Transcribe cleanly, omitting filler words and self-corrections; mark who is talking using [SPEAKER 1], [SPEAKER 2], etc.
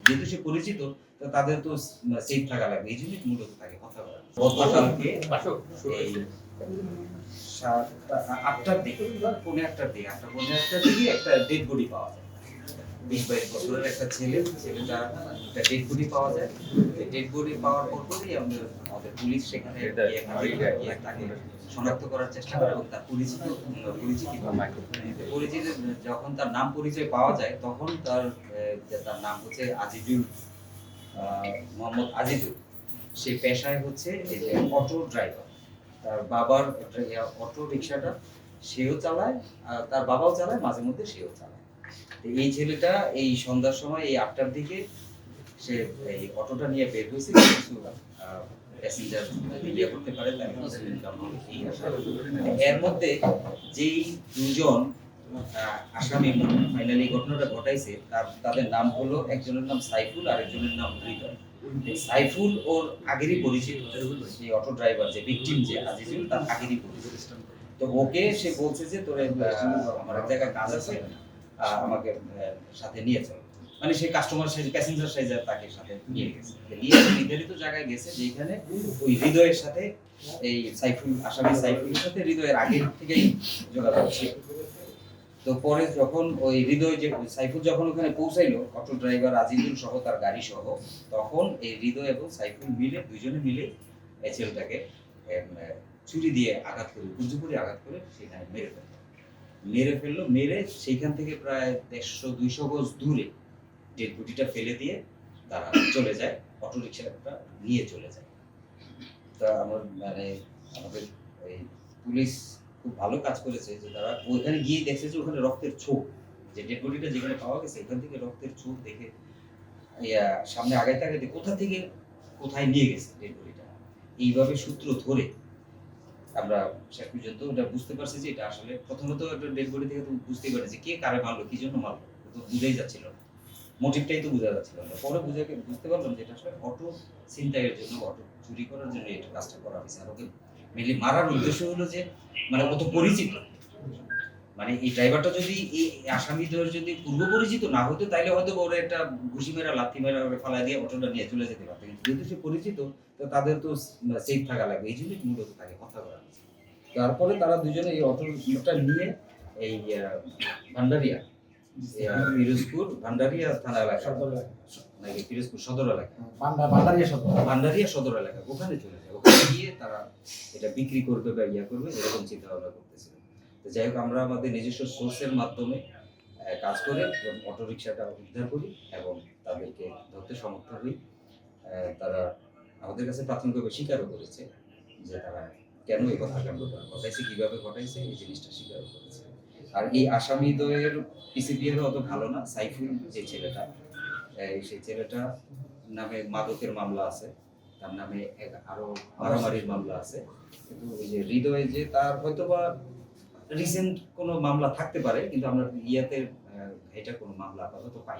[SPEAKER 1] যেহেতু সে পরিচিত, তো তাদের তো সেফ থাকা লাগবে, এই জন্যই মূলত তাকে হত্যা করা। গতকালকে এই আটটার দিকে, পৌনে আটটার দিকে, পৌনে আটটার দিকে একটা ডেড বডি পাওয়া যায়। 20-22 বছরের একটা ছেলেটা একটা ডেড বডি পাওয়া যায়। ডেড বডি পাওয়ার পরপরই আমাদের পুলিশ সেখানে গিয়ে তাকে শনাক্ত করার চেষ্টা করে এবং তার পরিচিতি যখন তার নাম পরিচয় পাওয়া যায়, তখন তার নাম হচ্ছে আজিজুল, মোহাম্মদ আজিজুল। সে পেশায় হচ্ছে এই যে অটো ড্রাইভার। তার বাবার অটো রিক্সাটা সেও চালায়, তার বাবাও চালায়, মাঝে মধ্যে সেও চালায়। এই ছেলেটা এই সন্ধ্যার সময় এই 8টার দিকে সে এই অটোটা নিয়ে বের হয়েছে কিছু প্যাসেঞ্জার ইয়ে করতে পারে, তার ইনকাম হবে এই আশা। এর মধ্যে যেই দুজন আসামি ফাইনালি ঘটনাটা ঘটাইছে, তাদের নাম হলো, একজনের নাম সাইফুল আর একজনের নাম হৃদয়। সাইফুল ওর আগেরই পরিচিত, এই অটো ড্রাইভার যে ভিকটিম যে আজিজুল, তার আগেরই পরিচিত। তো ওকে সে বলছে যে তোর আমার এক জায়গায় কাজ আছে, আমাকে সাথে নিয়ে চল। মানে সে কাস্টমার সাইজ প্যাসেঞ্জার সাইজে তাকে সাথে নিয়ে গেছে, নিয়ে নির্ধারিত জায়গায় গেছে যেখানে ওই হৃদয়ের সাথে এই সাইফুল, আসামি সাইফুলের সাথে হৃদয়ের আগে থেকেই যোগাযোগ ছিল। তো পরে যখন ওই হৃদয় যে সাইফুল যখন ওখানে পৌঁছাইলো, অটো ড্রাইভার আজিজুল সহ তার গাড়ি সহ, তখন এই হৃদয় এবং সাইফুল মিলে, দুইজনে মিলে এই ছেলেটাকে ছুরি দিয়ে আঘাত করে, কুঞ্জু করে আঘাত করে সেখানে মেরে ফেললো। মেরে সেইখান থেকে প্রায় 150-200 গজ দূরে ডেড বডিটা ফেলে দিয়ে তারা চলে যায়, অটো রিক্সাটা নিয়ে চলে যায়। তা আমার মানে আমাদের এই পুলিশ খুব ভালো কাজ করেছে যে তারা ওইখানে গিয়ে দেখছে যে ওখানে রক্তের ছোপ, যে ডেড বডিটা যেখানে পাওয়া গেছে এখান থেকে রক্তের ছোপ দেখে সামনে আগাইতে আগাইতে কোথা থেকে কোথায় নিয়ে গেছে ডেড বডিটা, এইভাবে সূত্র ধরে আমরা শেষ পর্যন্ত ওটা বুঝতে পারছি যে এটা আসলে প্রথমত একটা ডেড বডি থেকে তো বুঝতেই পারে যে কে কারে মারলো, কি জন্য মারলো, তো বুঝেই যাচ্ছিল না, মোটিভটাই তো বোঝা যাচ্ছিল না। পরে বুঝতে পারলাম যে এটা আসলে অটো ছিনতাইয়ের জন্য, অটো চুরি করার জন্য এটা কাজটা করা হয়েছে। আর ওকে মেনলি মারার উদ্দেশ্য হলো যে মানে অত পরিচিত, মানে এই ড্রাইভারটা যদি এই আসামিদের যদি পূর্ব পরিচিত না হতো, তাইলে হয়তো ওরা একটা ঘুষি মেরা লাথি মেরা ফালাই দিয়ে অটোটা নিয়ে চলে যেতে পারতো, কিন্তু যেহেতু সে পরিচিত, তো তাদের তো সেফ থাকা লাগবে, এই জন্যই মূলত তাকে হত্যা করা হয়েছে। তারপরে তারা দুজনে এই অটোটা নিয়ে এই ভান্ডারিয়া, পিরোজপুর ভান্ডারিয়া থানা এলাকা নাকি পিরোজপুর সদর এলাকা, ভান্ডারিয়া সদর এলাকা, ওখানে চলে যায়। ওখানে গিয়ে তারা এটা বিক্রি করবে বা ইয়া করবে, এরকম চিন্তা ভাবনা করতেছিল। তো যাই হোক, আমরা আমাদের নিজস্ব সোর্সের মাধ্যমে কাজ করে অটো রিক্সাটা উদ্ধার করি এবং তাদেরকে ধরতে সমর্থ হই। তারা আমাদের কাছে প্রাথমিকভাবে স্বীকারও করেছে যে তারা কেন এই হত্যাকাণ্ডটা ঘটাইছে, কিভাবে ঘটাইছে, এই জিনিসটা স্বীকার করেছে। আর এই আসামিদের পিসিবিএর অত ভালো না। সাইফুল যে ছেলেটা, সেই ছেলেটা নামে মাদকের মামলা আছে, তার নামে আরো মারামারির মামলা আছে, কিন্তু ওই যে হৃদয় যে তার হয়তোবা রিসেন্ট কোনো মামলা থাকতে পারে, কিন্তু আমরা ইয়াতে এটা কোনো মামলা আপাতত পাই।